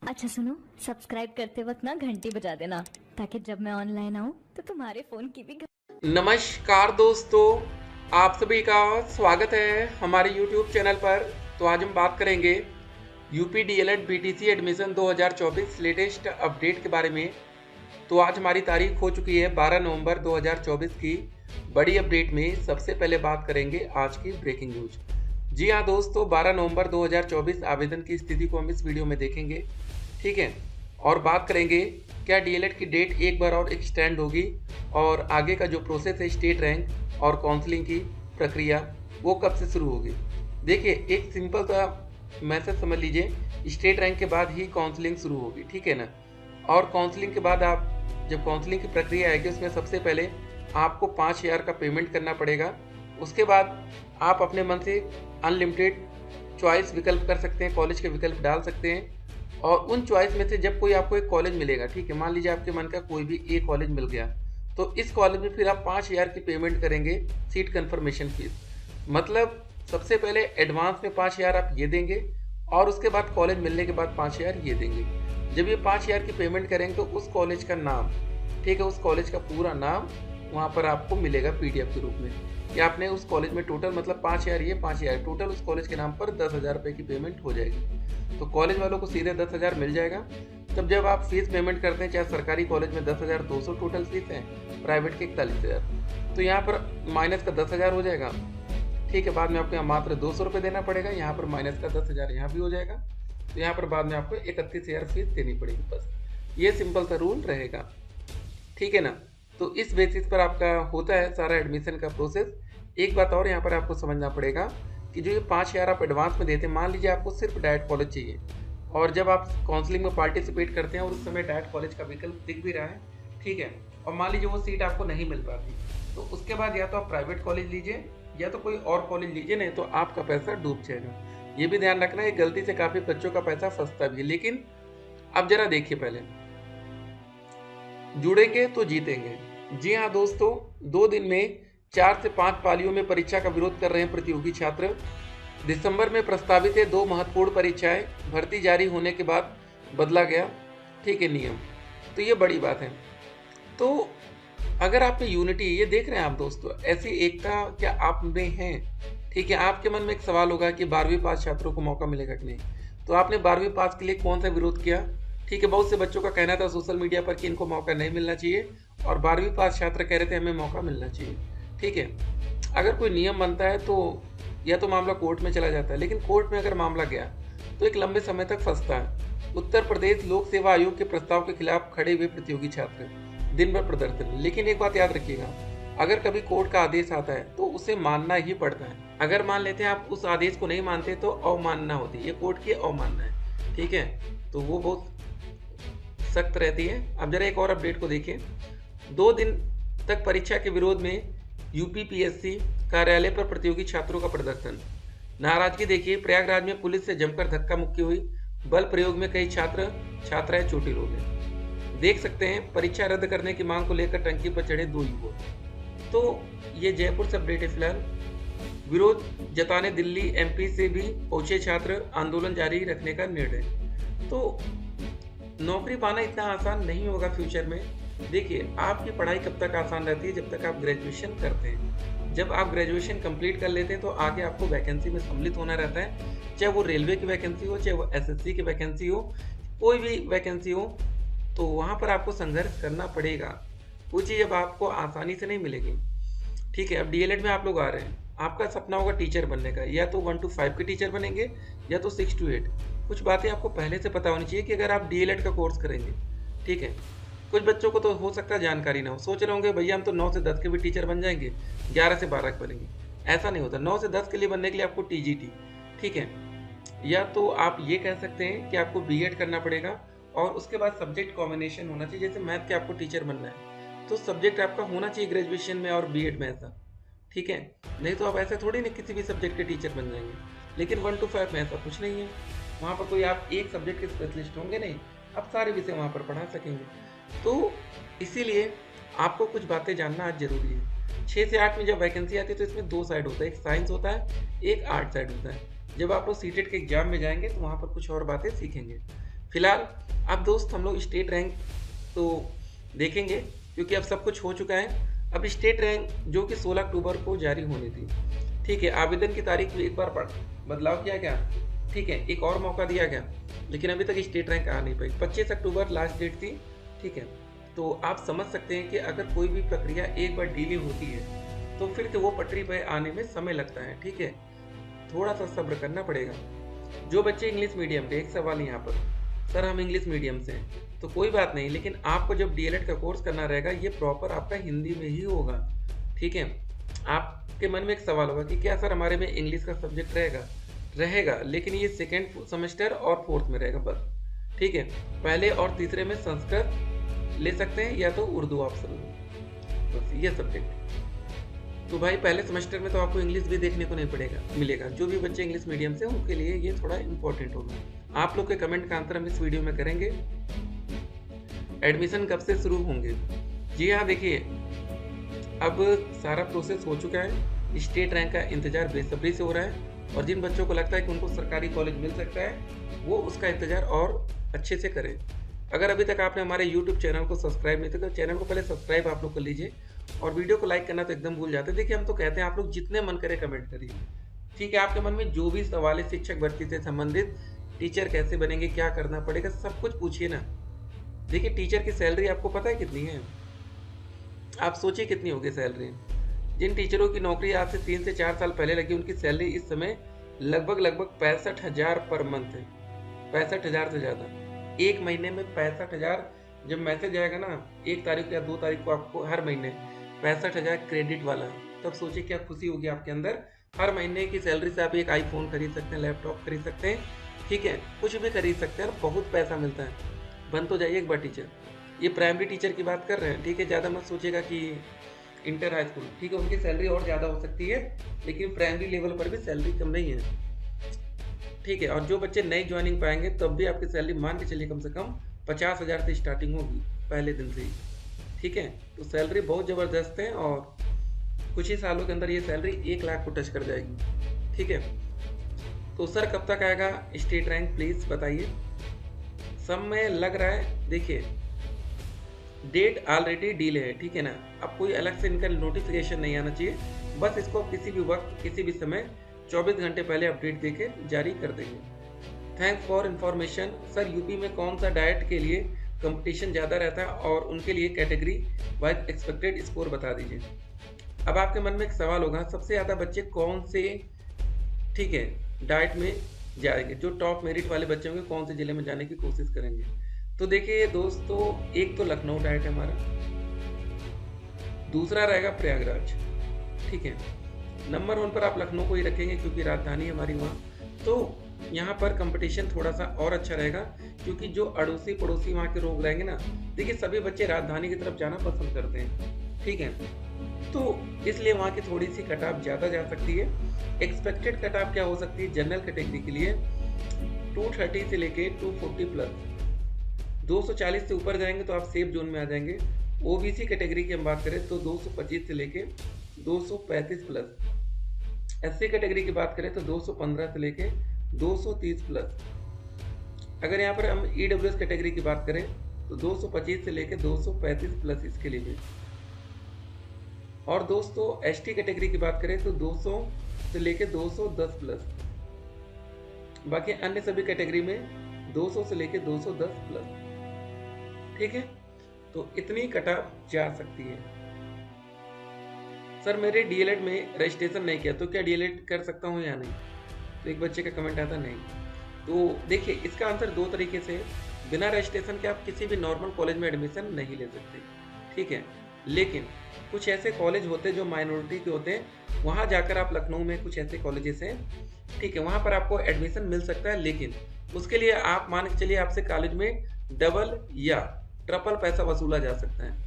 अच्छा सुनो, सब्सक्राइब करते वक्त ना घंटी बजा देना ताकि जब मैं ऑनलाइन आऊँ तो तुम्हारे फोन की भी नमस्कार दोस्तों, आप सभी का स्वागत है हमारे YouTube चैनल पर। तो आज हम बात करेंगे UP DElEd BTC admission 2024 latest update के बारे में। तो आज हमारी तारीख हो चुकी है 12 नवंबर 2024 की। बड़ी अपडेट में सबसे पहले बात करेंगे आज की ब्रेकिंग न्यूज। जी हाँ दोस्तों, 12 नवंबर 2024 आवेदन की स्थिति को हम इस वीडियो में देखेंगे, ठीक है। और बात करेंगे क्या डीएलएड की डेट एक बार और एक्सटेंड होगी और आगे का जो प्रोसेस है स्टेट रैंक और काउंसलिंग की प्रक्रिया वो कब से शुरू होगी। देखिए, एक सिंपल सा मैसेज समझ लीजिए, स्टेट रैंक के बाद ही काउंसलिंग शुरू होगी, ठीक है ना। और काउंसलिंग के बाद आप जब काउंसलिंग की प्रक्रिया आएगी उसमें सबसे पहले आपको 5,000 का पेमेंट करना पड़ेगा। उसके बाद आप अपने मन से अनलिमिटेड चॉइस विकल्प कर सकते हैं, कॉलेज के विकल्प डाल सकते हैं। और उन चॉइस में से जब कोई आपको एक कॉलेज मिलेगा, ठीक है, मान लीजिए आपके मन का कोई भी एक कॉलेज मिल गया, तो इस कॉलेज में फिर आप 5,000 की पेमेंट करेंगे सीट कंफर्मेशन फीस। मतलब सबसे पहले एडवांस में 5,000 आप ये देंगे और उसके बाद कॉलेज मिलने के बाद 5,000 ये देंगे। जब ये 5,000 की पेमेंट करेंगे तो उस कॉलेज का नाम, ठीक है, उस कॉलेज का पूरा नाम वहाँ पर आपको मिलेगा पीडीएफ के रूप में कि आपने उस कॉलेज में टोटल, मतलब 5,000 ये 5,000 टोटल उस कॉलेज के नाम पर 10,000 रुपये की पेमेंट हो जाएगी। तो कॉलेज वालों को सीधे 10,000 मिल जाएगा। तब जब आप फीस पेमेंट करते हैं, चाहे सरकारी कॉलेज में 10,200 टोटल फीस है, प्राइवेट के 41,000, तो यहाँ पर माइनस का 10,000 हो जाएगा, ठीक है। बाद में आपको यहाँ मात्र 200 रुपये देना पड़ेगा, यहाँ पर माइनस का 10,000 यहाँ भी हो जाएगा। तो यहाँ पर बाद में आपको 31,000 फीस देनी पड़ेगी। बस ये सिंपल सा रूल रहेगा, ठीक है ना। तो इस बेसिस पर आपका होता है सारा एडमिशन का प्रोसेस। एक बात और यहाँ पर आपको समझना पड़ेगा कि जो ये 5,000 आप एडवांस में देते हैं, मान लीजिए आपको सिर्फ डायरेक्ट कॉलेज चाहिए और जब आप काउंसलिंग में पार्टिसिपेट करते हैं और उस समय डायरेक्ट कॉलेज का विकल्प दिख भी रहा है, ठीक है, और मान लीजिए वो सीट आपको नहीं मिल पाती, तो उसके बाद या तो आप प्राइवेट कॉलेज लीजिए या तो कोई और कॉलेज लीजिए, नहीं तो आपका पैसा डूब जाएगा। ये भी ध्यान रखना है, गलती से काफ़ी बच्चों का पैसा फंसता भी है। लेकिन अब जरा देखिए, पहले जुड़ेंगे तो जीतेंगे। जी हाँ दोस्तों, 2 दिन में 4 से 5 पालियों में परीक्षा का विरोध कर रहे हैं प्रतियोगी छात्र। दिसंबर में प्रस्तावित है 2 महत्वपूर्ण परीक्षाएं, भर्ती जारी होने के बाद बदला गया, ठीक है, नियम। तो ये बड़ी बात है। तो अगर आप में यूनिटी, ये देख रहे हैं आप दोस्तों, ऐसी एकता क्या आप में है, ठीक है। आपके मन में एक सवाल होगा कि 12वीं पास छात्रों को मौका मिलेगा कि नहीं। तो आपने 12वीं पास के लिए कौन सा विरोध किया, ठीक है। बहुत से बच्चों का कहना था सोशल मीडिया पर कि इनको मौका नहीं मिलना चाहिए, और 12वीं पास छात्र कह रहे थे हमें मौका मिलना चाहिए, ठीक है। अगर कोई नियम बनता है तो या तो मामला कोर्ट में चला जाता है, लेकिन कोर्ट में अगर मामला गया तो एक लंबे समय तक फंसता है। उत्तर प्रदेश लोक सेवा आयोग के प्रस्ताव के खिलाफ खड़े हुए प्रतियोगी छात्र दिन भर प्रदर्शन। लेकिन एक बात याद रखिएगा, अगर कभी कोर्ट का आदेश आता है तो उसे मानना ही पड़ता है। अगर मान लेते हैं आप उस आदेश को नहीं मानते तो अवमानना होती है, ये कोर्ट की अवमानना है, ठीक है। तो वो बहुत सख्त रहती है। अब जरा एक और अपडेट को देखिए। 2 दिन तक परीक्षा के विरोध में यूपीपीएससी कार्यालय पर प्रतियोगी छात्रों का प्रदर्शन। नाराजगी देखिए, प्रयागराज में पुलिस से जमकर धक्का मुक्की हुई, बल प्रयोग में कई छात्र छात्राएं चोटिल हो गए। देख सकते हैं, परीक्षा रद्द करने की मांग को लेकर टंकी पर चढ़े 2 युवक। तो ये जयपुर से अपडेट है फिलहाल। विरोध जताने दिल्ली एमपी से भी पहुंचे छात्र, आंदोलन जारी रखने का निर्णय। तो नौकरी पाना इतना आसान नहीं होगा फ्यूचर में। देखिए, आपकी पढ़ाई कब तक आसान रहती है, जब तक आप ग्रेजुएशन करते हैं। जब आप ग्रेजुएशन कंप्लीट कर लेते हैं तो आगे आपको वैकेंसी में सम्मिलित होना रहता है, चाहे वो रेलवे की वैकेंसी हो, चाहे वो एसएससी की वैकेंसी हो, कोई भी वैकेंसी हो, तो वहाँ पर आपको संघर्ष करना पड़ेगा। वो चीज़ अब आपको आसानी से नहीं मिलेगी, ठीक है। अब डीएलएड में आप लोग आ रहे हैं, आपका सपना होगा टीचर बनने का, या तो 1 to 5 के टीचर बनेंगे या तो 6 to 8। कुछ बातें आपको पहले से पता होनी चाहिए कि अगर आप डीएलएड का कोर्स करेंगे, ठीक है। कुछ बच्चों को तो हो सकता है जानकारी ना हो, सोच रहे होंगे भैया हम तो 9 से 10 के भी टीचर बन जाएंगे, 11 से 12 के बनेंगे। ऐसा नहीं होता। 9 से 10 के लिए बनने के लिए आपको टीजीटी, ठीक है, या तो आप ये कह सकते हैं कि आपको बीएड करना पड़ेगा और उसके बाद सब्जेक्ट कॉम्बिनेशन होना चाहिए। जैसे मैथ के आपको टीचर बनना है तो सब्जेक्ट आपका होना चाहिए ग्रेजुएशन में और बीएड में, ऐसा, ठीक है। नहीं तो आप ऐसे थोड़ी ना किसी भी सब्जेक्ट के टीचर बन जाएंगे। लेकिन 1 to 5 में ऐसा कुछ नहीं है। वहाँ पर कोई आप एक सब्जेक्ट के स्पेशलिस्ट होंगे नहीं, आप सारे विषय वहाँ पर पढ़ा सकेंगे। तो इसीलिए आपको कुछ बातें जानना आज जरूरी है। 6 से 8 में जब वैकेंसी आती है तो इसमें 2 साइड होता है, एक साइंस होता है, एक आर्ट साइड होता है। जब आप लोग सीटेट के एग्जाम में जाएंगे तो वहाँ पर कुछ और बातें सीखेंगे। फिलहाल अब दोस्त हम लोग स्टेट रैंक तो देखेंगे, क्योंकि अब सब कुछ हो चुका है। अब स्टेट रैंक जो कि 16 अक्टूबर को जारी होनी थी, ठीक है, आवेदन की तारीख में एक बार बदलाव किया गया, ठीक है, एक और मौका दिया गया, लेकिन अभी तक स्टेट रैंक आ नहीं पाई। 25 अक्टूबर लास्ट डेट थी, ठीक है। तो आप समझ सकते हैं कि अगर कोई भी प्रक्रिया एक बार डिले होती है तो फिर से वो पटरी पर आने में समय लगता है, ठीक है, थोड़ा सा सब्र करना पड़ेगा। जो बच्चे इंग्लिश मीडियम के, एक सवाल यहाँ पर, सर हम इंग्लिश मीडियम से हैं, तो कोई बात नहीं, लेकिन आपको जब डीएलएड का कोर्स करना रहेगा ये प्रॉपर आपका हिंदी में ही होगा, ठीक है। आपके मन में एक सवाल होगा कि क्या सर हमारे में इंग्लिश का सब्जेक्ट रहेगा, लेकिन ये सेकेंड सेमेस्टर और फोर्थ में रहेगा बस, ठीक है। पहले और तीसरे में संस्कृत ले सकते हैं या तो उर्दू ऑप्शन में, बस ये सब्जेक्ट। तो भाई पहले सेमेस्टर में तो आपको इंग्लिश भी देखने को नहीं मिलेगा। जो भी बच्चे इंग्लिश मीडियम से उनके लिए ये थोड़ा इंपॉर्टेंट होगा। आप लोग के कमेंट का आंसर हम इस वीडियो में करेंगे। एडमिशन कब से शुरू होंगे? जी हाँ, देखिए अब सारा प्रोसेस हो चुका है। स्टेट रैंक का इंतजार बेसब्री से हो रहा है, और जिन बच्चों को लगता है कि उनको सरकारी कॉलेज मिल सकता है वो उसका इंतजार और अच्छे से करें। अगर अभी तक आपने हमारे YouTube चैनल को सब्सक्राइब नहीं किया तो चैनल को पहले सब्सक्राइब आप लोग कर लीजिए, और वीडियो को लाइक करना तो एकदम भूल जाते हैं। देखिए हम तो कहते हैं आप लोग जितने मन करे कमेंट करिए, ठीक है। आपके मन में जो भी सवाल है शिक्षक भर्ती से संबंधित, टीचर कैसे बनेंगे, क्या करना पड़ेगा, सब कुछ पूछिए ना। देखिए टीचर की सैलरी आपको पता है कितनी है? आप सोचिए कितनी होगी सैलरी। जिन टीचरों की नौकरी आज से 3 से 4 साल पहले लगी उनकी सैलरी इस समय लगभग 65,000 पर मंथ है। 65,000 से ज़्यादा, एक महीने में 65,000। जब मैसेज आएगा ना 1 तारीख या 2 तारीख को आपको हर महीने 65,000 क्रेडिट वाला, तब सोचिए क्या खुशी होगी आपके अंदर। हर महीने की सैलरी से आप एक आईफोन खरीद सकते हैं, लैपटॉप खरीद सकते हैं, ठीक है, कुछ भी खरीद सकते हैं और बहुत पैसा मिलता है। बन तो जाइए एक बार टीचर। ये प्राइमरी टीचर की बात कर रहे हैं, ठीक है, ज़्यादा मत सोचिएगा कि इंटर हाई स्कूल, ठीक है, उनकी सैलरी और ज़्यादा हो सकती है, लेकिन प्राइमरी लेवल पर भी सैलरी कम नहीं है, ठीक है। और जो बच्चे नई ज्वाइनिंग पाएंगे तब भी आपकी सैलरी मान के चलिए कम से कम 50,000 से स्टार्टिंग होगी पहले दिन से ही, ठीक है। तो सैलरी बहुत ज़बरदस्त है और कुछ ही सालों के अंदर ये सैलरी 1 लाख को टच कर जाएगी, ठीक है। तो सर कब तक आएगा स्टेट रैंक, प्लीज़ बताइए। समय लग रहा है, देखिए डेट ऑलरेडी डिले है, ठीक है ना। अब कोई अलग से इनका नोटिफिकेशन नहीं आना चाहिए, बस इसको किसी भी वक्त किसी भी समय 24 घंटे पहले अपडेट देके जारी कर देंगे। Thanks for information. Sir UP में कौन सा डाइट के लिए कंपटीशन ज़्यादा रहता है और उनके लिए कैटेगरी वाइज एक्सपेक्टेड स्कोर बता दीजिए। अब आपके मन में एक सवाल होगा, सबसे ज़्यादा बच्चे कौन से, ठीक है, डाइट में जाएंगे, जो टॉप मेरिट वाले बच्चे होंगे कौन से ज़िले में जाने की कोशिश करेंगे। तो देखिए दोस्तों, एक तो लखनऊ डाइट है हमारा, दूसरा रहेगा प्रयागराज, ठीक है। नंबर 1 पर आप लखनऊ को ही रखेंगे क्योंकि राजधानी हमारी वहाँ, तो यहाँ पर कंपटीशन थोड़ा सा और अच्छा रहेगा, क्योंकि जो अड़ोसी पड़ोसी वहाँ के लोग रहेंगे ना, देखिए सभी बच्चे राजधानी की तरफ जाना पसंद करते हैं, ठीक है। तो इसलिए वहाँ की थोड़ी सी कट ऑफ ज़्यादा जा सकती है। एक्सपेक्टेड कट ऑफ क्या हो सकती है जनरल कैटेगरी के लिए? 230 से लेके 240 प्लस। 240 से ऊपर जाएंगे तो आप सेफ जोन में आ जाएंगे। ओबीसी कैटेगरी की हम बात करें तो 225 से लेके 235 प्लस। एससी कैटेगरी की बात करें तो 215 से लेके 230 प्लस। अगर यहाँ पर हम ईडब्ल्यूएस कैटेगरी की बात करें तो 225 से लेके 235 प्लस इसके लिए भी। और दोस्तों एसटी कैटेगरी की बात करें तो 200 से लेके 210 प्लस। बाकी अन्य सभी कैटेगरी में 200 से लेके 210 प्लस, ठीक है। तो इतनी कट ऑफ जा सकती है। सर मेरे डीएलएड में रजिस्ट्रेशन नहीं किया तो क्या डीएलएड कर सकता हूँ या नहीं? तो एक बच्चे का कमेंट आता नहीं। तो देखिए इसका आंसर 2 तरीके से, बिना रजिस्ट्रेशन के आप किसी भी नॉर्मल कॉलेज में एडमिशन नहीं ले सकते, ठीक है। लेकिन कुछ ऐसे कॉलेज होते हैं जो माइनॉरिटी के होते हैं, वहाँ जाकर आप, लखनऊ में कुछ ऐसे कॉलेजेस हैं, ठीक है, वहाँ पर आपको एडमिशन मिल सकता है। लेकिन उसके लिए आप मान के चलिए आपसे कॉलेज में डबल या ट्रिपल पैसा वसूला जा सकता है।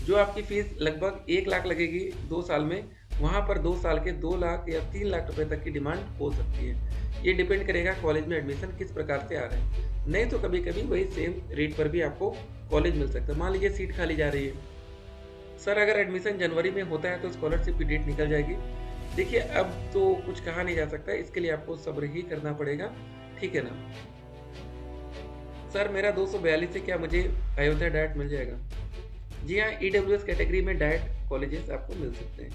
जो आपकी फीस लगभग 1 लाख लगेगी 2 साल में, वहाँ पर 2 साल के 2 लाख या 3 लाख रुपए तक की डिमांड हो सकती है। ये डिपेंड करेगा कॉलेज में एडमिशन किस प्रकार से आ रहे हैं। नहीं तो कभी कभी वही सेम रेट पर भी आपको कॉलेज मिल सकता है। मान लीजिए सीट खाली जा रही है, सर अगर एडमिशन जनवरी में होता है तो स्कॉलरशिप की डेट निकल जाएगी। देखिए अब तो कुछ कहा नहीं जा सकता, इसके लिए आपको सब्र ही करना पड़ेगा, ठीक है ना। सर मेरा 242 से क्या मुझे अयोध्या डाइट मिल जाएगा? जी हाँ, EWS कैटेगरी में डाइट कॉलेजेस आपको मिल सकते हैं।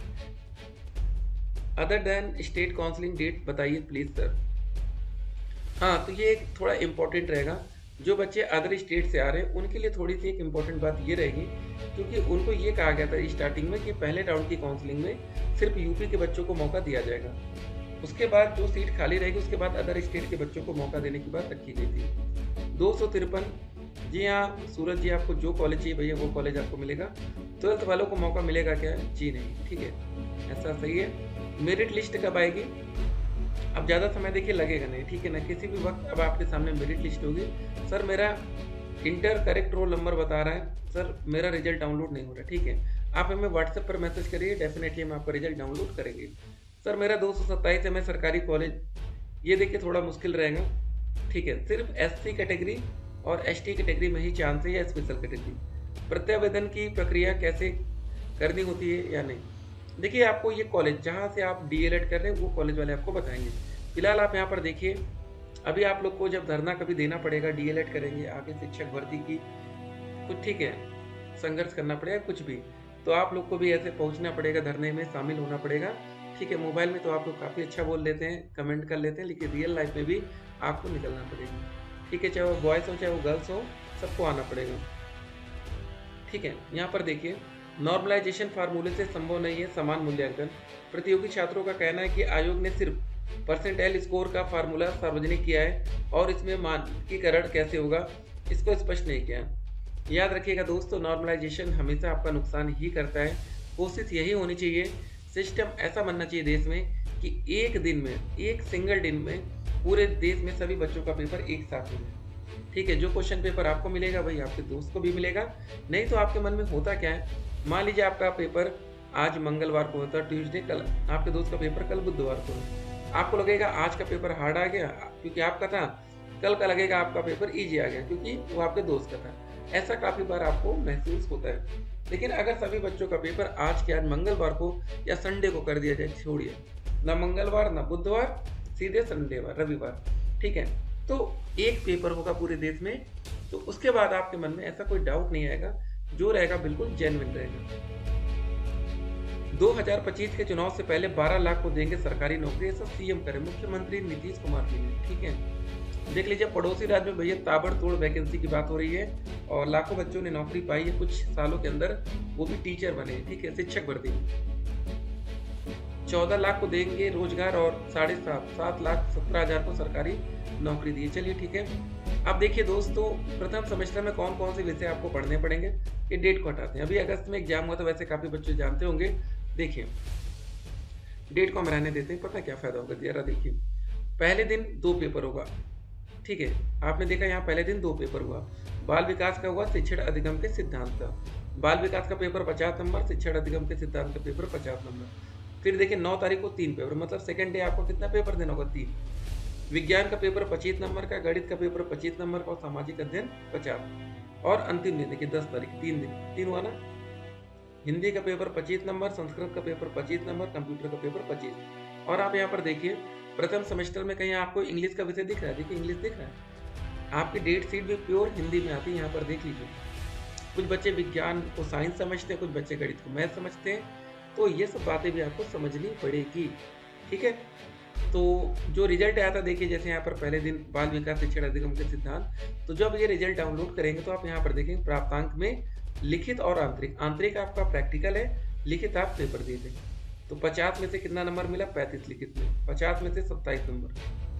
Other than state counselling date बताइए प्लीज़ सर। हाँ, तो ये एक थोड़ा इम्पोर्टेंट रहेगा। जो बच्चे अदर स्टेट से आ रहे हैं उनके लिए थोड़ी सी एक इम्पोर्टेंट बात ये रहेगी, क्योंकि उनको ये कहा गया था स्टार्टिंग में कि पहले राउंड की काउंसलिंग में सिर्फ यूपी के बच्चों को मौका दिया जाएगा। उसके बाद जो सीट खाली रहेगी उसके बाद अदर स्टेट के बच्चों को मौका देने की बात रखी गई थी। 253, जी हाँ सूरज जी, आपको जो कॉलेज चाहिए भैया वो कॉलेज आपको मिलेगा। 12th वालों को मौका मिलेगा क्या? जी नहीं, ठीक है, ऐसा सही है। मेरिट लिस्ट कब आएगी? अब ज़्यादा समय देखिए लगेगा नहीं, ठीक है ना, किसी भी वक्त अब आपके सामने मेरिट लिस्ट होगी। सर मेरा इंटर करेक्ट रोल नंबर बता रहा है, सर मेरा रिजल्ट डाउनलोड नहीं हो रहा, ठीक है, आप हमें व्हाट्सएप पर मैसेज करिए, डेफिनेटली हम आपका रिजल्ट डाउनलोड करेंगे। सर मेरा 227 है, मैं सरकारी कॉलेज, ये देखिए थोड़ा मुश्किल रहेगा, ठीक है, सिर्फ SC कैटेगरी और ST कैटेगरी में ही चांस है या स्पेशल कैटेगरी। प्रत्यावेदन की प्रक्रिया कैसे करनी होती है या नहीं, देखिए आपको ये कॉलेज जहाँ से आप DLED कर रहे हैं वो कॉलेज वाले आपको बताएंगे। फिलहाल आप यहाँ पर देखिए, अभी आप लोग को जब धरना कभी देना पड़ेगा, DLED करेंगे, आगे शिक्षक भर्ती की कुछ, ठीक है, संघर्ष करना पड़ेगा कुछ भी, तो आप लोग को भी ऐसे पहुँचना पड़ेगा, धरने में शामिल होना पड़ेगा, ठीक है। मोबाइल में तो आप लोग काफ़ी अच्छा बोल लेते हैं, कमेंट कर लेते हैं, लेकिन रियल लाइफ में भी आपको निकलना पड़ेगा, ठीक है, चाहे वो बॉयज़ हो चाहे वो गर्ल्स हो, सबको आना पड़ेगा, ठीक है। यहाँ पर देखिए, नॉर्मलाइजेशन फार्मूले से संभव नहीं है समान मूल्यांकन। प्रतियोगी छात्रों का कहना है कि आयोग ने सिर्फ परसेंटाइल स्कोर का फार्मूला सार्वजनिक किया है और इसमें मानकीकरण कैसे होगा इसको स्पष्ट नहीं किया। याद रखिएगा दोस्तों, नॉर्मलाइजेशन हमेशा आपका नुकसान ही करता है। कोशिश यही होनी चाहिए, सिस्टम ऐसा बनना चाहिए देश में कि एक दिन में, एक सिंगल दिन में पूरे देश में सभी बच्चों का पेपर एक साथ हो जाए, ठीक है। जो क्वेश्चन पेपर आपको मिलेगा वही आपके दोस्त को भी मिलेगा। नहीं तो आपके मन में होता क्या है, मान लीजिए आपका पेपर आज मंगलवार को होता है, ट्यूसडे, कल आपके दोस्त का पेपर कल बुधवार को है, आपको लगेगा आज का पेपर हार्ड आ गया क्योंकि आपका था, कल का लगेगा आपका पेपर ईजी आ गया क्योंकि वो आपके दोस्त का था। ऐसा काफ़ी बार आपको महसूस होता है। लेकिन अगर सभी बच्चों का पेपर आज के आज मंगलवार को या संडे को कर दिया जाए, छोड़िए ना मंगलवार ना बुधवार, सीधे संडेवार रविवार, ठीक है, तो एक पेपर होगा पूरे देश में, तो उसके बाद आपके मन में ऐसा कोई डाउट नहीं आएगा, जो रहेगा बिल्कुल जेन्युइन रहेगा। 2025 के चुनाव से पहले 12 लाख को देंगे सरकारी नौकरी, ऐसा सीएम करे मुख्यमंत्री नीतीश कुमार जी ने, ठीक है। देख लीजिए, पड़ोसी राज्य में भैया ताबड़तोड़ वैकेंसी की बात हो रही है और लाखों बच्चों ने नौकरी पाई है कुछ सालों के अंदर, वो भी टीचर बने, ठीक है, शिक्षक भर्ती। 14 लाख को देंगे रोजगार और 7,17,17,000 को सरकारी नौकरी दी। चलिए ठीक है। अब देखिए दोस्तों, प्रथम सेमेस्टर में कौन कौन से विषय आपको पढ़ने पड़ेंगे, ये डेट को हटाते हैं। अभी अगस्त में एग्जाम हुआ तो वैसे काफ़ी बच्चे जानते होंगे। देखिए डेट को हम रहने देते हैं, पता है क्या फ़ायदा होगा, जरा देखिए। पहले दिन 2 पेपर होगा, ठीक है, आपने देखा यहाँ पहले दिन 2 पेपर हुआ। बाल विकास का हुआ, शिक्षण अधिगम के सिद्धांत का। बाल विकास का पेपर 50 नंबर, शिक्षण अधिगम के सिद्धांत का पेपर 50 नंबर। फिर देखिए 9 तारीख को 3 पेपर, मतलब सेकेंड डे आपको कितना पेपर देना होगा, 3। विज्ञान का पेपर 25 नंबर का, गणित का पेपर 25 नंबर का और सामाजिक अध्ययन 50। और अंतिम दिन देखिए 10 तारीख, 3 दिन, 3 हुआ ना। हिंदी का पेपर 25 नंबर, संस्कृत का पेपर 25 नंबर, कंप्यूटर का पेपर 25। और आप यहाँ पर देखिए प्रथम सेमेस्टर में कहीं आपको इंग्लिश का विषय दिख रहा है, देखिए इंग्लिश दिख रहा है। आपकी डेट शीट भी प्योर हिंदी में आती है, यहाँ पर देख लीजिए। कुछ बच्चे विज्ञान को साइंस समझते हैं, कुछ बच्चे गणित को मैथ समझते हैं, तो ये सब बातें भी आपको समझनी पड़ेगी, ठीक है। तो जो रिजल्ट आया था देखिए, जैसे यहाँ पर पहले दिन बाल विकास शिक्षण अधिगम के सिद्धांत, तो जब ये रिजल्ट डाउनलोड करेंगे तो आप यहाँ पर देखेंगे प्राप्तांक में लिखित और आंतरिक। आंतरिक आपका प्रैक्टिकल है, लिखित आप पेपर दिए थे। तो 50 में से कितना नंबर मिला, 35 लिखित में, 50 में से 27 नंबर,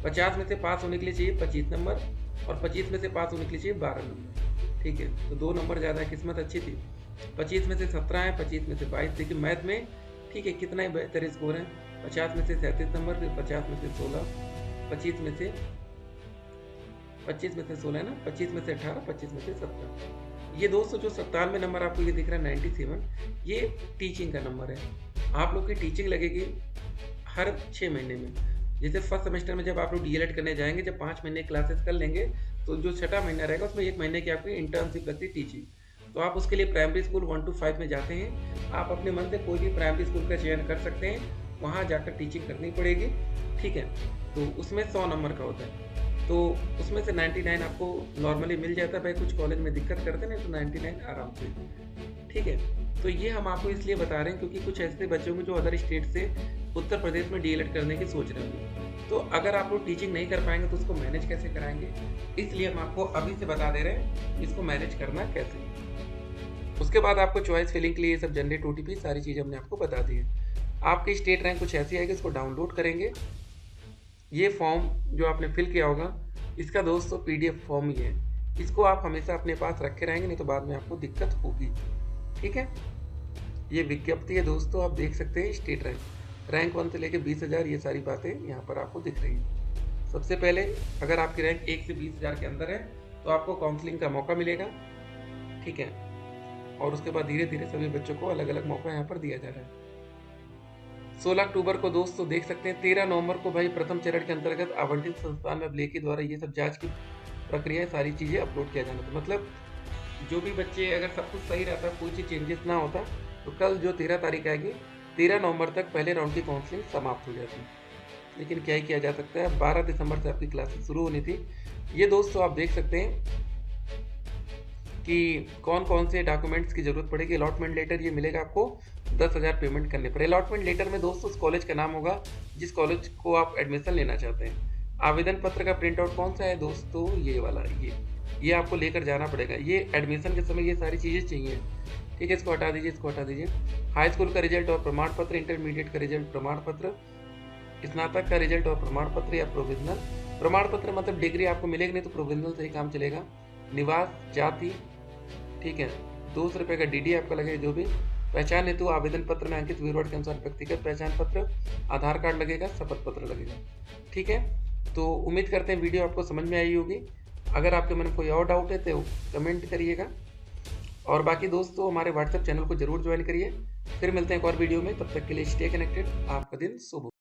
50 में से पास होने के लिए चाहिए 25 नंबर और 25 में से पास होने के लिए चाहिए 12 नंबर, ठीक है। तो 2 नंबर ज़्यादा है, किस्मत अच्छी थी। 25 में से 17 है, 25 में से 22। देखिए मैथ में, ठीक है, कितना ही बेहतर स्कोर है। 50 में से 37 नंबर, फिर 50 में से 16, 25 में से 16 है ना, 25 में से 18, 25 में से 17। ये दोस्तों जो 97 नंबर आपको ये दिख रहा है 97, ये टीचिंग का नंबर है। आप लोग की टीचिंग लगेगी हर 6 महीने में। जैसे फर्स्ट सेमेस्टर में जब आप लोग DLED करने जाएंगे, जब 5 महीने क्लासेस कर लेंगे, तो जो 6वां महीना रहेगा उसमें 1 महीने की आपकी इंटर्नशिप लगती है टीचिंग। तो आप उसके लिए प्राइमरी स्कूल 1 to 5 में जाते हैं। आप अपने मन से कोई भी प्राइमरी स्कूल का चयन कर सकते हैं, वहाँ जाकर टीचिंग करनी पड़ेगी, ठीक है। तो उसमें 100 नंबर का होता है। तो उसमें से 99 आपको नॉर्मली मिल जाता है भाई। कुछ कॉलेज में दिक्कत करते नहीं तो 99 आराम से, ठीक है। तो ये हम आपको इसलिए बता रहे हैं क्योंकि कुछ ऐसे बच्चे होंगे जो अदर स्टेट से उत्तर प्रदेश में डीएलएड करने की सोच रहे होंगे। तो अगर आप लोग टीचिंग नहीं कर पाएंगे तो उसको मैनेज कैसे कराएंगे, इसलिए हम आपको अभी से बता दे रहे हैं इसको मैनेज करना कैसे। उसके बाद आपको चॉइस फिलिंग के लिए ये सब जनरेट ओटीपी सारी चीज़ें हमने आपको बता दी है। आपकी स्टेट रैंक कुछ ऐसी आएगी, इसको डाउनलोड करेंगे। ये फॉर्म जो आपने फिल किया होगा इसका दोस्तों पीडीएफ फॉर्म ही है, इसको आप हमेशा अपने पास रखे रहेंगे, नहीं तो बाद में आपको दिक्कत होगी, ठीक है। ये विज्ञप्ति है दोस्तों, आप देख सकते हैं स्टेट रैंक 1 से लेकर 20,000 ये सारी बातें यहाँ पर आपको दिख रही हैं। सबसे पहले अगर आपकी रैंक 1 से 20,000 के अंदर है तो आपको काउंसलिंग का मौका मिलेगा, ठीक है। और उसके बाद धीरे धीरे सभी बच्चों को अलग अलग मौका यहाँ पर दिया जा रहा है। 16 अक्टूबर को दोस्तों देख सकते हैं, 13 नवंबर को भाई प्रथम चरण के अंतर्गत आवंटित संस्थान में अभिलेखी द्वारा ये सब जांच की प्रक्रिया सारी चीज़ें अपलोड किया जाना था। मतलब जो भी बच्चे अगर सब कुछ सही रहता, कोई चीज़ चेंजेस ना होता, तो कल जो 13 तारीख आएगी 13 नवंबर तक पहले राउंड की काउंसलिंग समाप्त हो जाती। लेकिन क्या ही किया जा सकता है, 12 दिसंबर से आपकी क्लासेस शुरू होनी थी। ये दोस्तों आप देख सकते हैं कि कौन कौन से डॉक्यूमेंट्स की जरूरत पड़ेगी। अलॉटमेंट लेटर ये मिलेगा आपको 10,000 पेमेंट करने पर। अलॉटमेंट लेटर में दोस्तों उस कॉलेज का नाम होगा जिस कॉलेज को आप एडमिशन लेना चाहते हैं। आवेदन पत्र का प्रिंट आउट कौन सा है दोस्तों, ये वाला, ये आपको लेकर जाना पड़ेगा। ये एडमिशन के समय ये सारी चीज़ें चाहिए, ठीक है। इसको हटा दीजिए, इसको हटा दीजिए। हाई स्कूल का रिजल्ट और प्रमाण पत्र, इंटरमीडिएट का रिजल्ट प्रमाण पत्र, स्नातक का रिजल्ट और प्रमाण पत्र या प्रोविजनल। प्रमाण पत्र मतलब डिग्री आपको मिलेगी नहीं तो प्रोविजनल से ही काम चलेगा। निवास, जाति, ठीक है। 200 रुपये का डीडी आपका लगेगा जो भी। पहचान हेतु आवेदन पत्र में अंकित विवरण के अनुसार व्यक्तिगत पहचान पत्र, आधार कार्ड लगेगा, शपथ पत्र लगेगा, ठीक है। तो उम्मीद करते हैं वीडियो आपको समझ में आई होगी। अगर आपके मन में कोई और डाउट है तो कमेंट करिएगा, और बाकी दोस्तों हमारे व्हाट्सएप चैनल को जरूर ज्वाइन करिए। फिर मिलते हैं एक और वीडियो में, तब तक के लिए स्टे कनेक्टेड। आपका दिन शुभ हो।